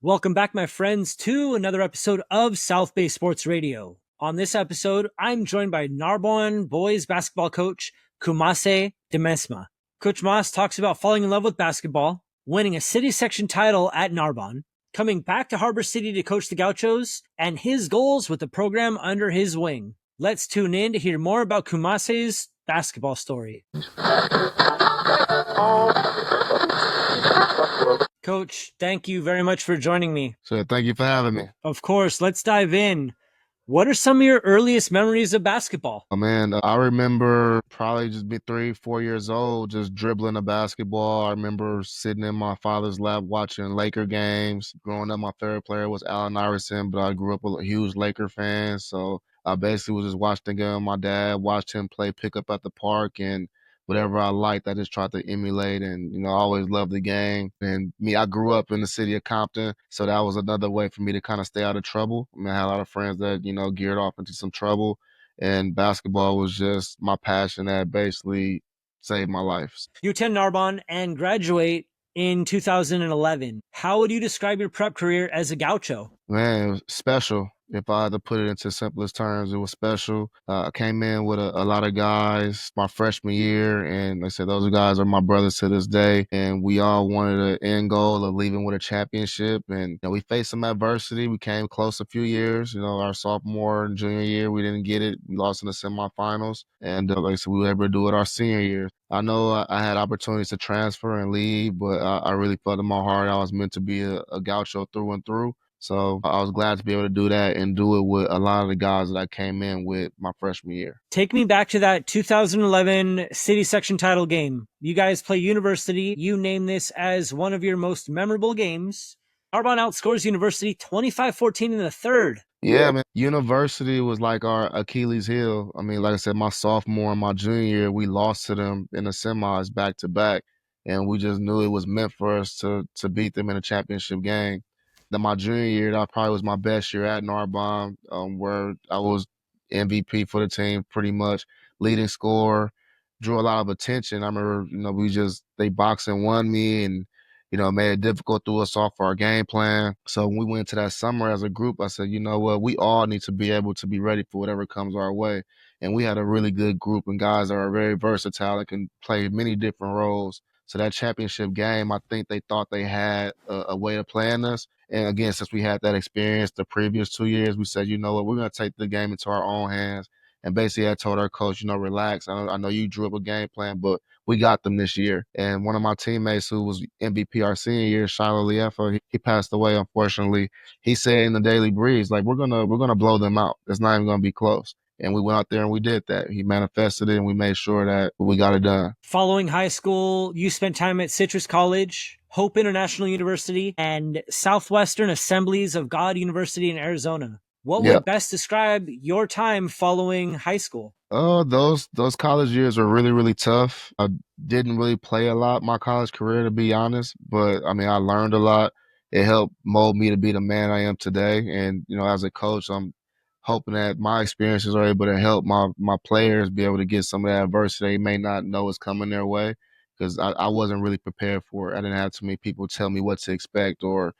Welcome back, my friends, to another episode of South Bay Sports Radio. On this episode, I'm joined by Narbonne boys basketball coach Kumase DeMesma. Coach Mas talks about falling in love with basketball, winning a city section title at Narbonne, coming back to Harbor City to coach the Gauchos, and his goals with the program under his wing. Let's tune in to hear more about Kumase's basketball story. Coach, thank you very much for joining me. So thank you for having me. Of course, let's dive in. What are some of your earliest memories of basketball? Oh, man, I remember probably just be 3, 4 years old, just dribbling a basketball. I remember sitting in my father's lap watching Laker games. Growing up, my favorite player was Allen Iverson, but I grew up a huge Laker fan. So I basically was just watching the game with my dad, watched him play pickup at the park, and whatever I liked, I just tried to emulate. And, I always loved the game. And I grew up in the city of Compton. So that was another way for me to kind of stay out of trouble. I had a lot of friends that, geared off into some trouble. And basketball was just my passion that basically saved my life. You attend Narbonne and graduate in 2011. How would you describe your prep career as a gaucho? Man, it was special. If I had to put it into simplest terms, it was special. I came in with a lot of guys my freshman year, and like I said, those guys are my brothers to this day. And we all wanted an end goal of leaving with a championship. And we faced some adversity. We came close a few years. Our sophomore and junior year, we didn't get it. We lost in the semifinals. And like I said, we were able to do it our senior year. I know I had opportunities to transfer and leave, but I really felt in my heart I was meant to be a gaucho through and through. So I was glad to be able to do that and do it with a lot of the guys that I came in with my freshman year. Take me back to that 2011 city section title game. You guys play University. You name this as one of your most memorable games. Narbonne outscores University 25-14 in the third. Yeah, man. University was like our Achilles heel. I mean, like I said, my sophomore and my junior year, we lost to them in the semis back to back. And we just knew it was meant for us to beat them in a championship game. Then my junior year, that probably was my best year at Narbonne, where I was MVP for the team, pretty much leading scorer, drew a lot of attention. I remember, they boxed and won me, and made it difficult threw us off our game plan. So when we went to that summer as a group, I said, you know what, we all need to be able to be ready for whatever comes our way. And we had a really good group and guys that are very versatile and can play many different roles. So that championship game, I think they thought they had a way of playing us. And again, since we had that experience the previous 2 years, we said, you know what, we're going to take the game into our own hands. And basically I told our coach, relax. I know you drew up a game plan, but we got them this year. And one of my teammates who was MVP our senior year, Shiloh Liefa, he passed away, unfortunately. He said in the Daily Breeze, like, we're gonna blow them out. It's not even gonna be close. And we went out there and we did that. He manifested it and we made sure that we got it done. Following high school, you spent time at Citrus College, Hope International University, and Southwestern Assemblies of God University in Arizona. What would best describe your time following high school? Those college years were really, really tough. I didn't really play a lot my college career, to be honest, but I mean, I learned a lot. It helped mold me to be the man I am today. And, as a coach, I'm hoping that my experiences are able to help my players be able to get some of that adversity they may not know is coming their way, because I wasn't really prepared for it. I didn't have too many people tell me what to expect or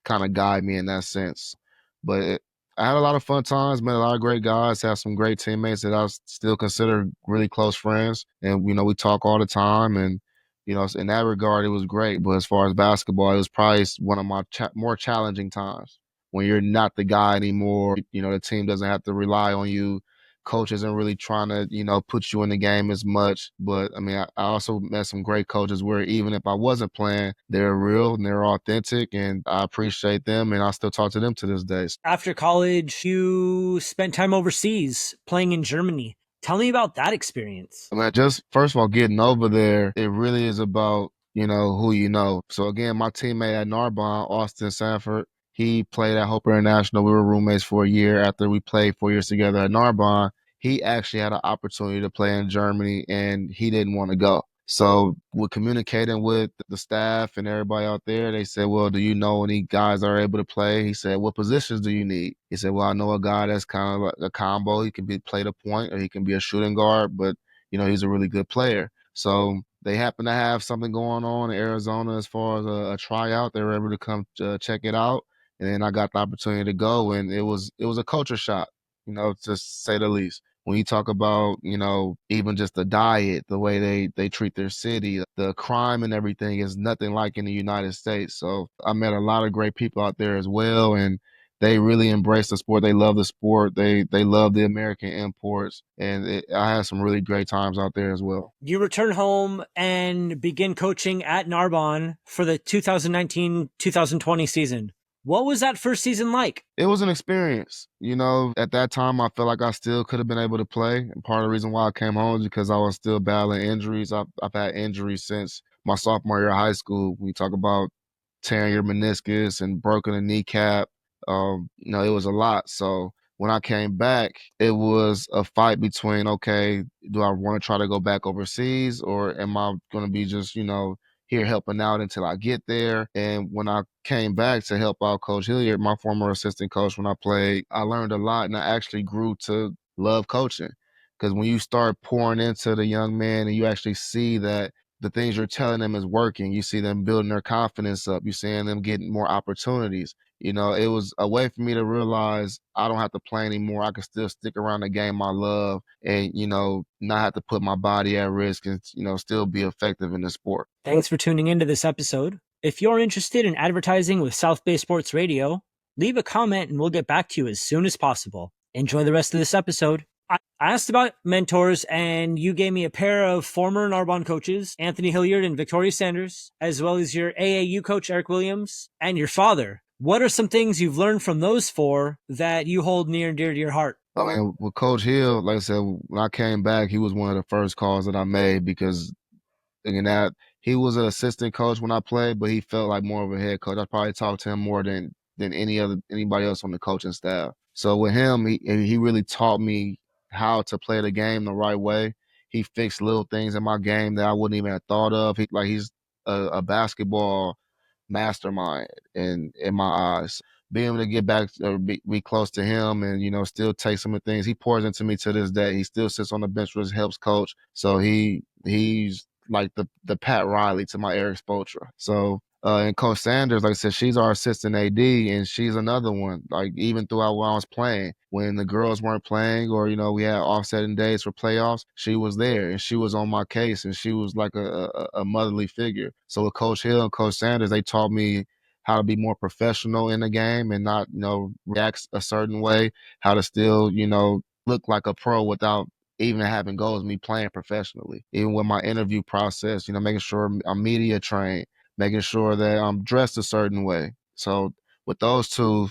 kind of guide me in that sense. But I had a lot of fun times, met a lot of great guys, have some great teammates that I still consider really close friends. And, we talk all the time. And, in that regard, it was great. But as far as basketball, it was probably one of my more challenging times when you're not the guy anymore. The team doesn't have to rely on you. Coach isn't really trying to, put you in the game as much. But, I mean, I also met some great coaches where even if I wasn't playing, they're real and they're authentic, and I appreciate them, and I still talk to them to this day. After college, you spent time overseas playing in Germany. Tell me about that experience. I mean, just first of all, getting over there, it really is about, who you know. So, again, my teammate at Narbonne, Austin Sanford, he played at Hope International. We were roommates for a year after we played 4 years together at Narbonne. He actually had an opportunity to play in Germany, and he didn't want to go. So we're communicating with the staff and everybody out there. They said, well, do you know any guys that are able to play? He said, what positions do you need? He said, well, I know a guy that's kind of like a combo. He can play the point or he can be a shooting guard, but, he's a really good player. So they happened to have something going on in Arizona as far as a tryout. They were able to come check it out, and then I got the opportunity to go, and it was a culture shock, to say the least. When you talk about, even just the diet, the way they treat their city, the crime and everything is nothing like in the United States. So I met a lot of great people out there as well, and they really embrace the sport. They love the sport. They love the American imports, and I had some really great times out there as well. You return home and begin coaching at Narbonne for the 2019-2020 season. What was that first season like? It was an experience. At that time, I felt like I still could have been able to play. And part of the reason why I came home is because I was still battling injuries. I've had injuries since my sophomore year of high school. When you talk about tearing your meniscus and broken a kneecap, it was a lot. So when I came back, it was a fight between, okay, do I want to try to go back overseas, or am I going to be just, here helping out until I get there? And when I came back to help out Coach Hilliard, my former assistant coach, when I played, I learned a lot, and I actually grew to love coaching. Because when you start pouring into the young man and you actually see that the things you're telling them is working, you see them building their confidence up, you're seeing them getting more opportunities. It was a way for me to realize I don't have to play anymore. I can still stick around the game I love and, not have to put my body at risk and, still be effective in the sport. Thanks for tuning into this episode. If you're interested in advertising with South Bay Sports Radio, leave a comment and we'll get back to you as soon as possible. Enjoy the rest of this episode. I asked about mentors, and you gave me a pair of former Narbonne coaches, Anthony Hilliard and Victoria Sanders, as well as your AAU coach, Eric Williams, and your father. What are some things you've learned from those four that you hold near and dear to your heart? I mean, with Coach Hill, like I said, when I came back, he was one of the first calls that I made because thinking that he was an assistant coach when I played, but he felt like more of a head coach. I probably talked to him more than anybody else on the coaching staff. So with him, he really taught me how to play the game the right way. He fixed little things in my game that I wouldn't even have thought of. He's a basketball mastermind in my eyes. Being able to get back or be close to him and, still take some of the things he pours into me to this day. He still sits on the bench with his helps coach. So he's like the Pat Riley to my Eric Spoelstra. So and Coach Sanders, like I said, she's our assistant AD, and she's another one. Like even throughout when I was playing, when the girls weren't playing, or we had offsetting days for playoffs, she was there and she was on my case, and she was like a motherly figure. So with Coach Hill and Coach Sanders, they taught me how to be more professional in the game and not react a certain way, how to still look like a pro without even having goals, me playing professionally. Even with my interview process, making sure I'm media trained, making sure that I'm dressed a certain way. So with those two,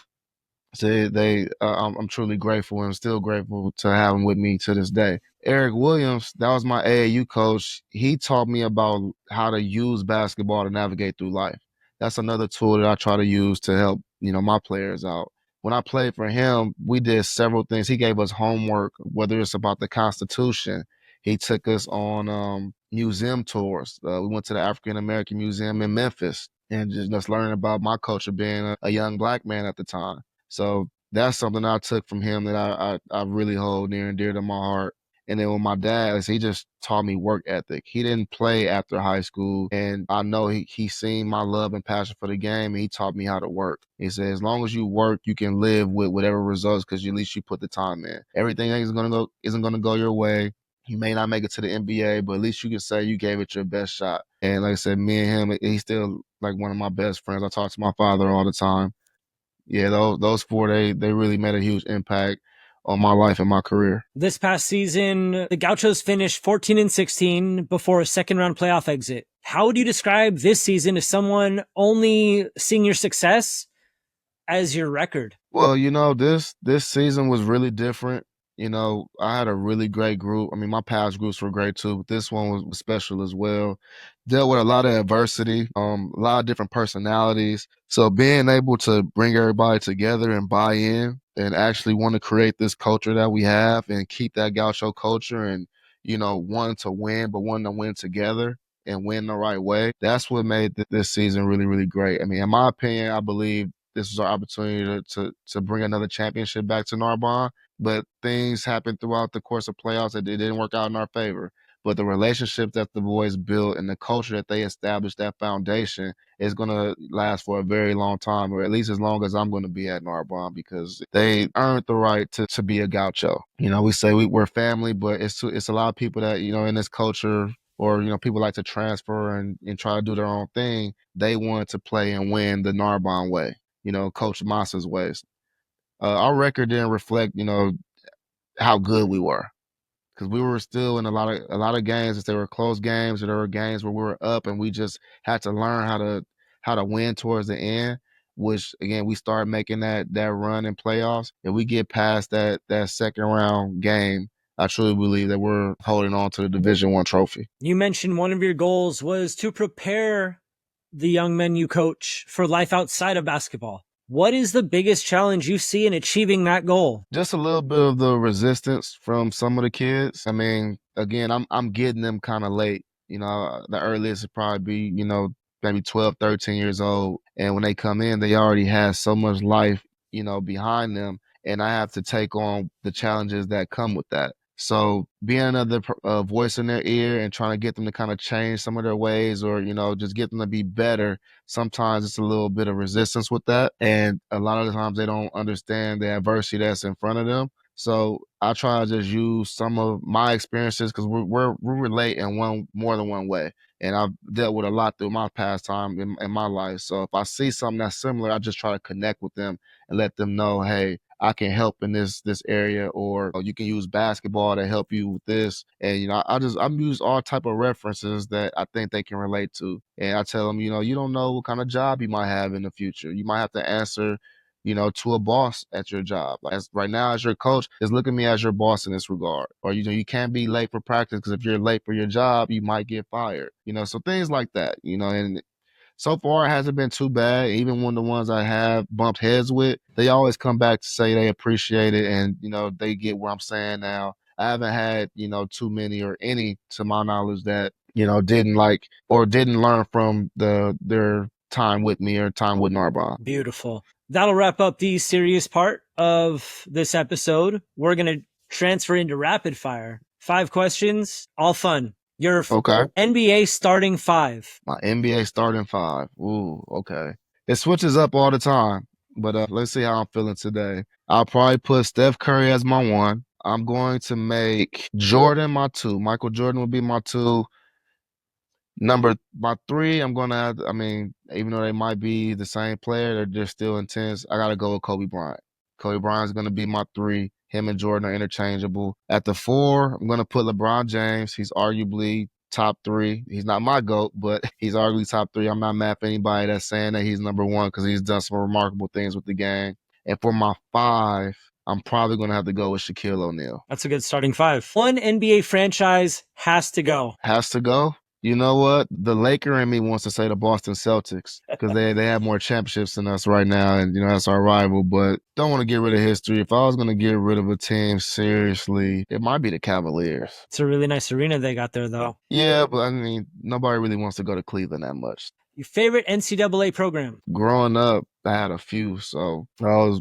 I'm truly grateful and still grateful to have them with me to this day. Eric Williams, that was my AAU coach. He taught me about how to use basketball to navigate through life. That's another tool that I try to use to help, my players out. When I played for him, we did several things. He gave us homework, whether it's about the Constitution. He took us on museum tours. We went to the African American Museum in Memphis and just learning about my culture being a young black man at the time. So that's something I took from him that I really hold near and dear to my heart. And then with my dad, he just taught me work ethic. He didn't play after high school, and I know he seen my love and passion for the game, and he taught me how to work. He said, as long as you work, you can live with whatever results because at least you put the time in. Everything isn't gonna go your way. You may not make it to the NBA, but at least you can say you gave it your best shot. And like I said, me and him, he's still like one of my best friends. I talk to my father all the time. Yeah, those four they really made a huge impact on my life and my career. This past season, the Gauchos finished 14-16 before a second round playoff exit. How would you describe this season to someone only seeing your success as your record? Well, this season was really different. I had a really great group. I mean, my past groups were great too, but this one was special as well. Dealt with a lot of adversity, a lot of different personalities. So being able to bring everybody together and buy in and actually want to create this culture that we have and keep that gaucho culture and, wanting to win, but wanting to win together and win the right way. That's what made this season really, really great. I mean, in my opinion, I believe this was our opportunity to bring another championship back to Narbonne, but things happened throughout the course of playoffs that it didn't work out in our favor. but the relationships that the boys built and the culture that they established, that foundation, is going to last for a very long time, or at least as long as I'm going to be at Narbonne, because they earned the right to be a gaucho. We say we're family, but it's a lot of people that, in this culture, or, people like to transfer and try to do their own thing. They wanted to play and win the Narbonne way, Coach Mas's ways. Our record didn't reflect, how good we were, because we were still in a lot of games. If they were close games, or there were games where we were up, and we just had to learn how to win towards the end. Which again, we start making that run in playoffs. If we get past that second round game, I truly believe that we're holding on to the Division I trophy. You mentioned one of your goals was to prepare the young men you coach for life outside of basketball. What is the biggest challenge you see in achieving that goal? Just a little bit of the resistance from some of the kids. I mean, again, I'm getting them kind of late. The earliest would probably be, maybe 12, 13 years old. And when they come in, they already have so much life, behind them. And I have to take on the challenges that come with that. So being another voice in their ear and trying to get them to kind of change some of their ways, or, just get them to be better. Sometimes it's a little bit of resistance with that. And a lot of the times they don't understand the adversity that's in front of them. So I try to just use some of my experiences, because we relate in more than one way. And I've dealt with a lot through my past time in my life. So if I see something that's similar, I just try to connect with them and let them know, hey, I can help in this area, or you can use basketball to help you with this. And I'm use all type of references that I think they can relate to. And I tell them, you don't know what kind of job you might have in the future. You might have to answer, to a boss at your job. Like, right now, as your coach, just look at me as your boss in this regard. Or, you can't be late for practice, because if you're late for your job, you might get fired. So things like that, and so far it hasn't been too bad. Even when the ones I have bumped heads with, they always come back to say they appreciate it, and, they get what I'm saying now. I haven't had, too many or any, to my knowledge, that, didn't like or didn't learn from their time with me or time with Narbonne. Beautiful. That'll wrap up the serious part of this episode. We're going to transfer into rapid fire. 5 questions, all fun. Your Okay. NBA starting 5. My NBA starting 5. Ooh, okay. It switches up all the time, but let's see how I'm feeling today. I'll probably put Steph Curry as my 1. I'm going to make Jordan my 2. Michael Jordan will be my 2. My 3, I'm going to have, even though they might be the same player, they're still intense. I got to go with Kobe Bryant. Kobe Bryant's going to be my 3. Him and Jordan are interchangeable. At the 4, I'm going to put LeBron James. He's arguably top 3. He's not my GOAT, but he's arguably top 3. I'm not mad at anybody that's saying that he's number 1, because he's done some remarkable things with the game. And for my 5, I'm probably going to have to go with Shaquille O'Neal. That's a good starting 5. One NBA franchise has to go. Has to go? You know what? The Laker in me wants to say the Boston Celtics, because they have more championships than us right now, and that's our rival. But don't want to get rid of history. If I was going to get rid of a team seriously, it might be the Cavaliers. It's a really nice arena they got there, though. Yeah, but nobody really wants to go to Cleveland that much. Your favorite NCAA program? Growing up, I had a few. So I was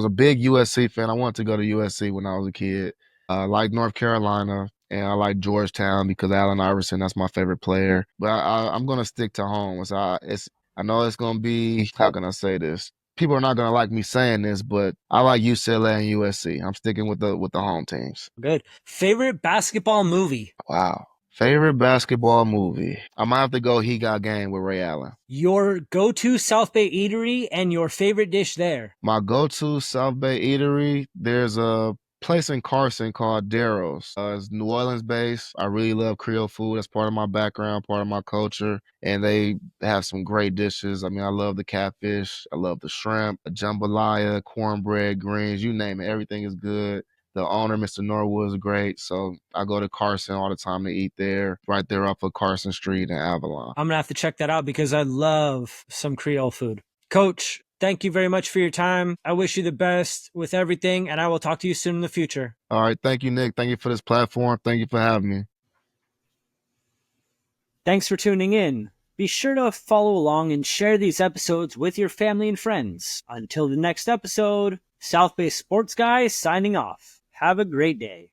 a big USC fan. I wanted to go to USC when I was a kid. I like North Carolina. And I like Georgetown because Allen Iverson, that's my favorite player. But I'm going to stick to home. I know it's going to be, how can I say this? People are not going to like me saying this, but I like UCLA and USC. I'm sticking with the home teams. Good. Favorite basketball movie? Wow. Favorite basketball movie? I might have to go He Got Game with Ray Allen. Your go-to South Bay eatery and your favorite dish there? My go-to South Bay eatery, there's a place in Carson called Darrow's. It's New Orleans based. I really love Creole food. That's part of my background, part of my culture. And they have some great dishes. I love the catfish. I love the shrimp, jambalaya, cornbread, greens, you name it. Everything is good. The owner, Mr. Norwood, is great. So I go to Carson all the time to eat there, right there off of Carson Street in Avalon. I'm going to have to check that out because I love some Creole food. Coach, thank you very much for your time. I wish you the best with everything, and I will talk to you soon in the future. All right. Thank you, Nick. Thank you for this platform. Thank you for having me. Thanks for tuning in. Be sure to follow along and share these episodes with your family and friends. Until the next episode, South Bay Sports Guy signing off. Have a great day.